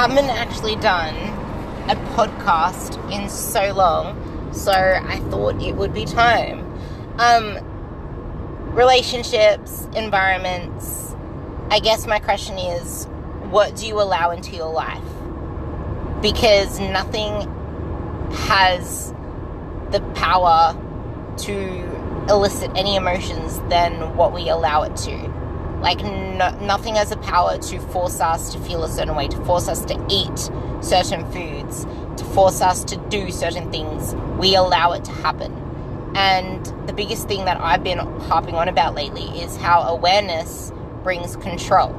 haven't actually done a podcast in so long, so I thought it would be time. Relationships, environments. I guess my question is, what do you allow into your life? Because nothing has the power to elicit any emotions than what we allow it to. Like, nothing has the power to force us to feel a certain way, to force us to eat certain foods, to force us to do certain things. We allow it to happen. And the biggest thing that I've been harping on about lately is how awareness brings control.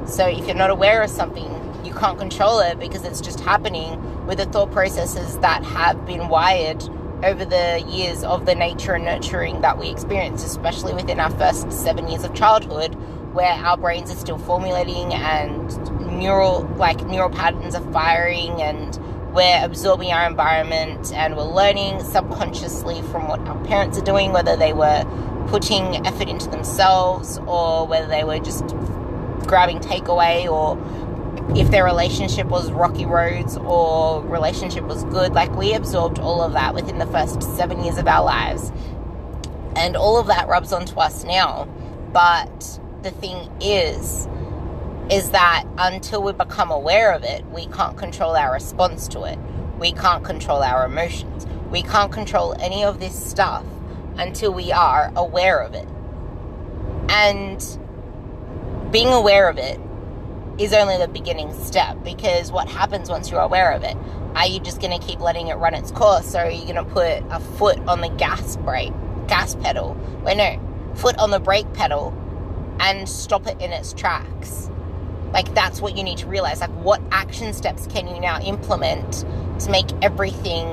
So if you're not aware of something, you can't control it because it's just happening with the thought processes that have been wired over the years of the nature and nurturing that we experience, especially within our first 7 years of childhood, where our brains are still formulating and neural patterns are firing, and we're absorbing our environment and we're learning subconsciously from what our parents are doing, whether they were putting effort into themselves or whether they were just grabbing takeaway, or if their relationship was rocky roads or relationship was good. Like, we absorbed all of that within the first 7 years of our lives, and all of that rubs onto us now. But the thing is that until we become aware of it, we can't control our response to it. We can't control our emotions. We can't control any of this stuff until we are aware of it. And being aware of it is only the beginning step, because what happens once you're aware of it? Are you just going to keep letting it run its course, or are you going to put a foot on the gas pedal? Foot on the brake pedal and stop it in its tracks? Like, that's what you need to realize. Like, what action steps can you now implement to make everything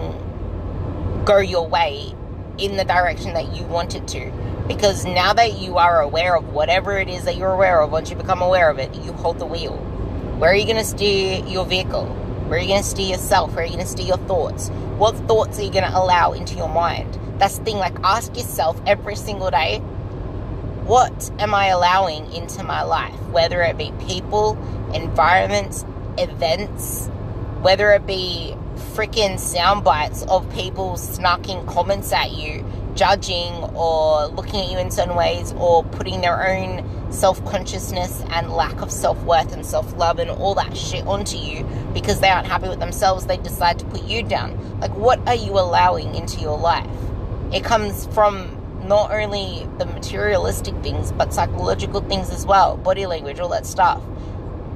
go your way in the direction that you want it to? Because now that you are aware of whatever it is that you're aware of, once you become aware of it, you hold the wheel. Where are you going to steer your vehicle? Where are you going to steer yourself? Where are you going to steer your thoughts? What thoughts are you going to allow into your mind? That's the thing. Like, ask yourself every single day, what am I allowing into my life? Whether it be people, environments, events, whether it be freaking sound bites of people snarking comments at you, judging or looking at you in certain ways, or putting their own self-consciousness and lack of self-worth and self-love and all that shit onto you because they aren't happy with themselves. They decide to put you down. Like, what are you allowing into your life? It comes from not only the materialistic things, but psychological things as well, body language, all that stuff.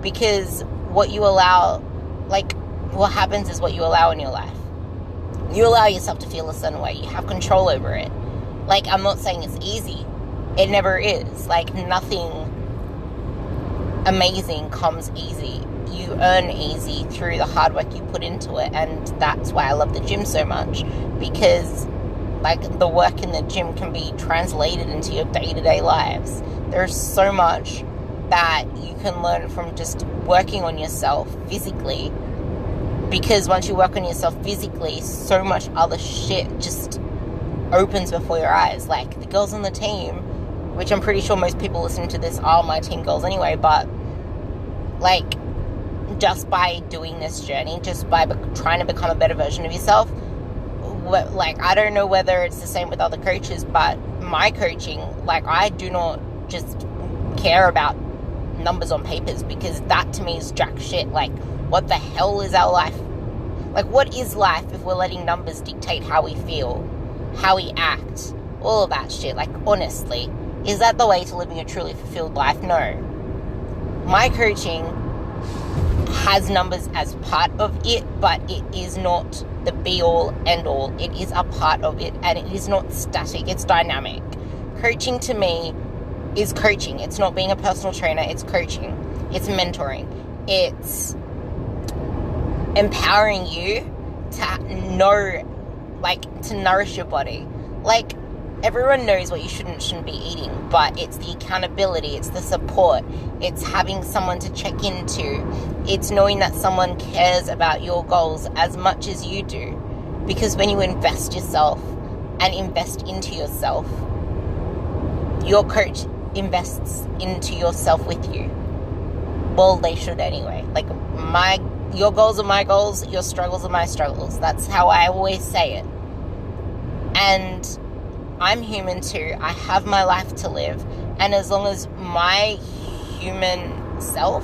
Because what you allow, like, what happens is what you allow in your life. You allow yourself to feel a certain way. You have control over it. Like, I'm not saying it's easy. It never is. Like, nothing amazing comes easy. You earn easy through the hard work you put into it. And that's why I love the gym so much. Because, like, the work in the gym can be translated into your day-to-day lives. There's so much that you can learn from just working on yourself physically. Because once you work on yourself physically, so much other shit just opens before your eyes. Like, the girls on the team, which I'm pretty sure most people listening to this are my team girls anyway, but, like, just by doing this journey, just by trying to become a better version of yourself, like, I don't know whether it's the same with other coaches, but my coaching, like, I do not just care about numbers on papers, because that to me is jack shit. Like, what the hell is our life? Like, what is life if we're letting numbers dictate how we feel, how we act, all of that shit? Like, honestly, is that the way to living a truly fulfilled life? No. My coaching has numbers as part of it, but it is not the be-all, end-all. It is a part of it, and it is not static. It's dynamic. Coaching to me is coaching. It's not being a personal trainer. It's coaching. It's mentoring. It's empowering you to know, like, to nourish your body. Like, everyone knows what you shouldn't be eating, but it's the accountability, it's the support, it's having someone to check into, it's knowing that someone cares about your goals as much as you do. Because when you invest yourself and invest into yourself, your coach invests into yourself with you. Well, they should anyway. Like, Your goals are my goals, your struggles are my struggles. That's how I always say it. And I'm human too. I have my life to live. And as long as my human self,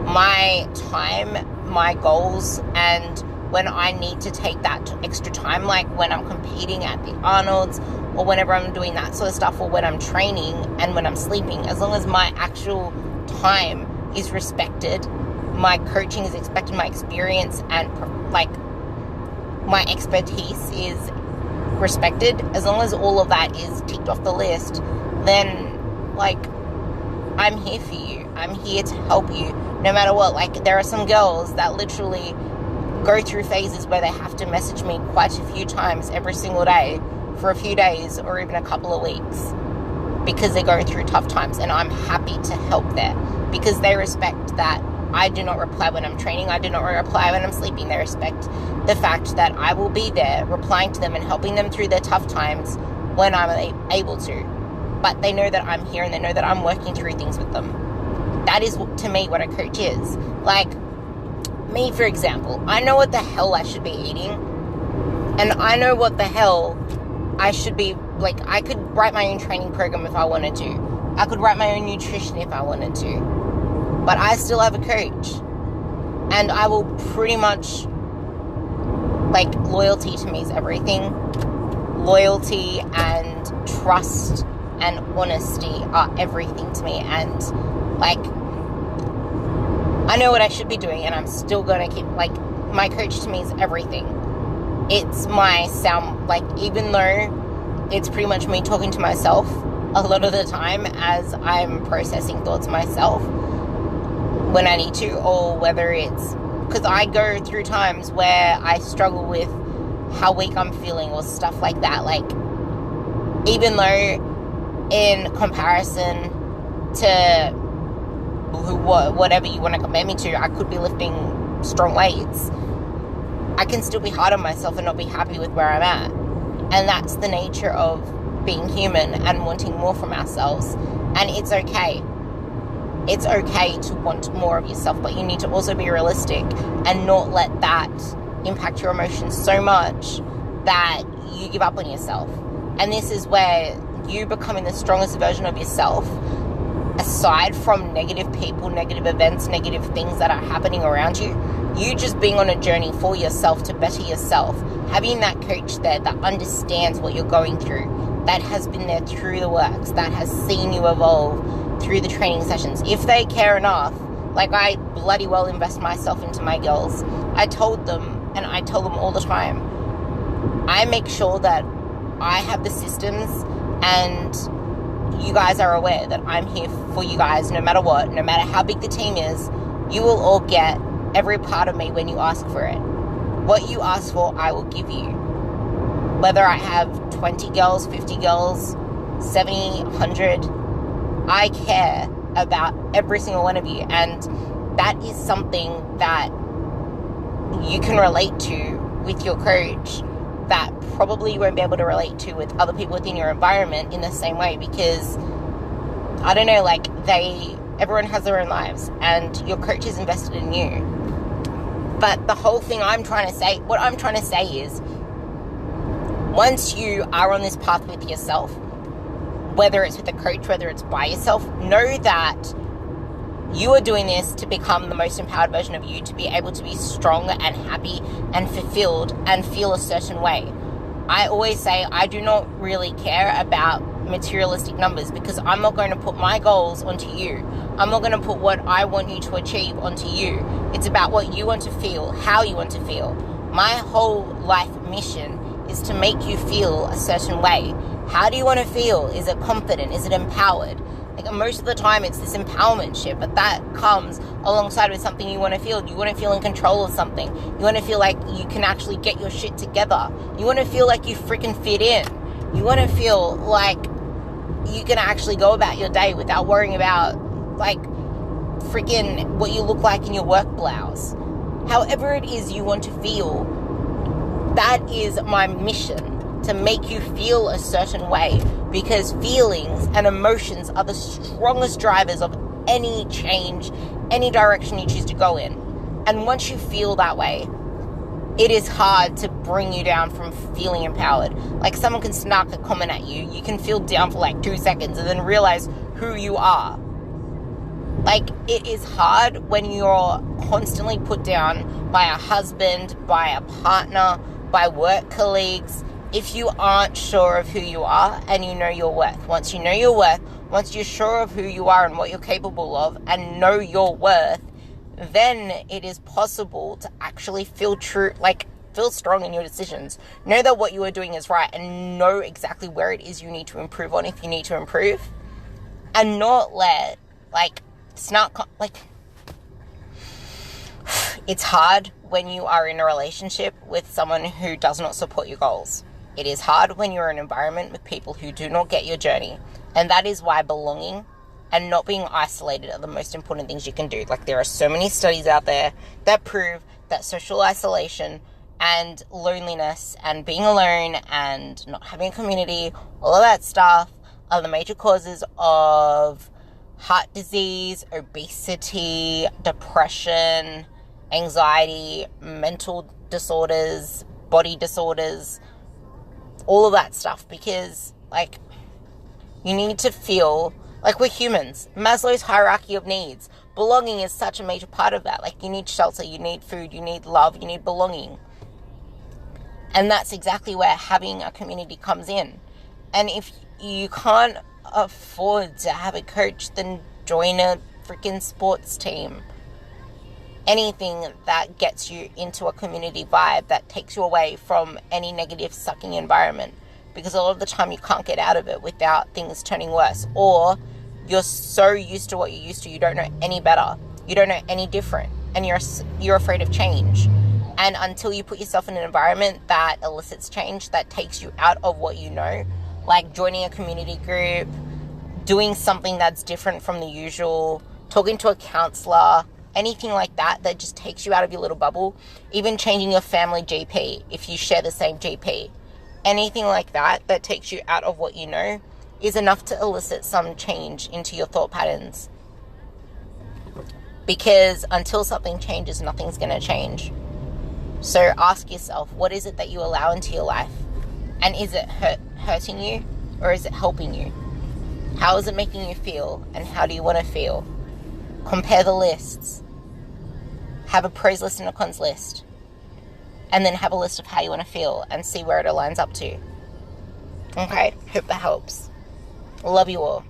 my time, my goals, and when I need to take that extra time, like when I'm competing at the Arnold's, or whenever I'm doing that sort of stuff, or when I'm training and when I'm sleeping, as long as my actual time is respected, my coaching is expected, my experience and like my expertise is respected, as long as all of that is ticked off the list, then like I'm here for you. I'm here to help you no matter what. Like there are some girls that literally go through phases where they have to message me quite a few times every single day for a few days or even a couple of weeks because they're going through tough times, and I'm happy to help there because they respect that I do not reply when I'm training. I do not reply when I'm sleeping. They respect the fact that I will be there replying to them and helping them through their tough times when I'm able to. But they know that I'm here and they know that I'm working through things with them. That is, to me, what a coach is. Like, me, for example, I know what the hell I should be eating. And I know what the hell I should be, like, I could write my own training program if I wanted to. I could write my own nutrition if I wanted to. But I still have a coach. And I will pretty much, like, loyalty to me is everything. Loyalty and trust and honesty are everything to me. And, like, I know what I should be doing, and I'm still going to keep, like, my coach to me is everything. It's my sound, like, even though it's pretty much me talking to myself a lot of the time as I'm processing thoughts myself when I need to, or whether it's, because I go through times where I struggle with how weak I'm feeling or stuff like that. Like, even though in comparison to whatever you want to compare me to, I could be lifting strong weights, I can still be hard on myself and not be happy with where I'm at. And that's the nature of being human and wanting more from ourselves. And it's okay. It's okay to want more of yourself, but you need to also be realistic and not let that impact your emotions so much that you give up on yourself. And this is where you becoming the strongest version of yourself, aside from negative people, negative events, negative things that are happening around you, you just being on a journey for yourself to better yourself, having that coach there that understands what you're going through, that has been there through the works, that has seen you evolve through the training sessions. If they care enough, like I bloody well invest myself into my girls. I told them, and I tell them all the time, I make sure that I have the systems and you guys are aware that I'm here for you guys no matter what, no matter how big the team is. You will all get every part of me when you ask for it. What you ask for, I will give you. Whether I have 20 girls, 50 girls, 70, 100, I care about every single one of you. And that is something that you can relate to with your coach that probably you won't be able to relate to with other people within your environment in the same way, because I don't know, like everyone has their own lives and your coach is invested in you. But the whole thing what I'm trying to say is, once you are on this path with yourself, whether it's with a coach, whether it's by yourself, know that you are doing this to become the most empowered version of you, to be able to be strong and happy and fulfilled and feel a certain way. I always say I do not really care about materialistic numbers, because I'm not going to put my goals onto you. I'm not going to put what I want you to achieve onto you. It's about what you want to feel, how you want to feel. My whole life mission is to make you feel a certain way. How do you want to feel? Is it confident? Is it empowered? Like, most of the time it's this empowerment shit, but that comes alongside with something you want to feel. You want to feel in control of something. You want to feel like you can actually get your shit together. You want to feel like you freaking fit in. You want to feel like you can actually go about your day without worrying about, like, freaking what you look like in your work blouse. However it is you want to feel, that is my mission, to make you feel a certain way, because feelings and emotions are the strongest drivers of any change, any direction you choose to go in. And once you feel that way, it is hard to bring you down from feeling empowered. Like, someone can snark a comment at you, you can feel down for like 2 seconds and then realize who you are. Like, it is hard when you're constantly put down by a husband, by a partner, by work colleagues, if you aren't sure of who you are and you know your worth. Once you know your worth, once you're sure of who you are and what you're capable of and know your worth, then it is possible to actually feel strong in your decisions. Know that what you are doing is right and know exactly where it is you need to improve on if you need to improve. And not let, it's hard when you are in a relationship with someone who does not support your goals. It is hard when you're in an environment with people who do not get your journey. And that is why belonging and not being isolated are the most important things you can do. Like, there are so many studies out there that prove that social isolation and loneliness and being alone and not having a community, all of that stuff, are the major causes of heart disease, obesity, depression, anxiety, mental disorders, body disorders, all of that stuff. Because, you need to feel like we're humans. Maslow's hierarchy of needs. Belonging is such a major part of that. You need shelter, you need food, you need love, you need belonging. And that's exactly where having a community comes in. And if you can't afford to have a coach, then join a freaking sports team. Anything that gets you into a community vibe that takes you away from any negative sucking environment. Because a lot of the time you can't get out of it without things turning worse. Or you're so used to what you're used to, you don't know any better. You don't know any different. And you're afraid of change. And until you put yourself in an environment that elicits change, that takes you out of what you know, like joining a community group, doing something that's different from the usual, talking to a counselor, anything like that just takes you out of your little bubble, even changing your family GP if you share the same GP, anything like that takes you out of what you know is enough to elicit some change into your thought patterns. Because until something changes, nothing's going to change. So ask yourself, what is it that you allow into your life? And is it hurting you or is it helping you? How is it making you feel and how do you want to feel? Compare the lists. Have a pros list and a cons list. And then have a list of how you want to feel and see where it aligns up to. Okay? Hope that helps. Love you all.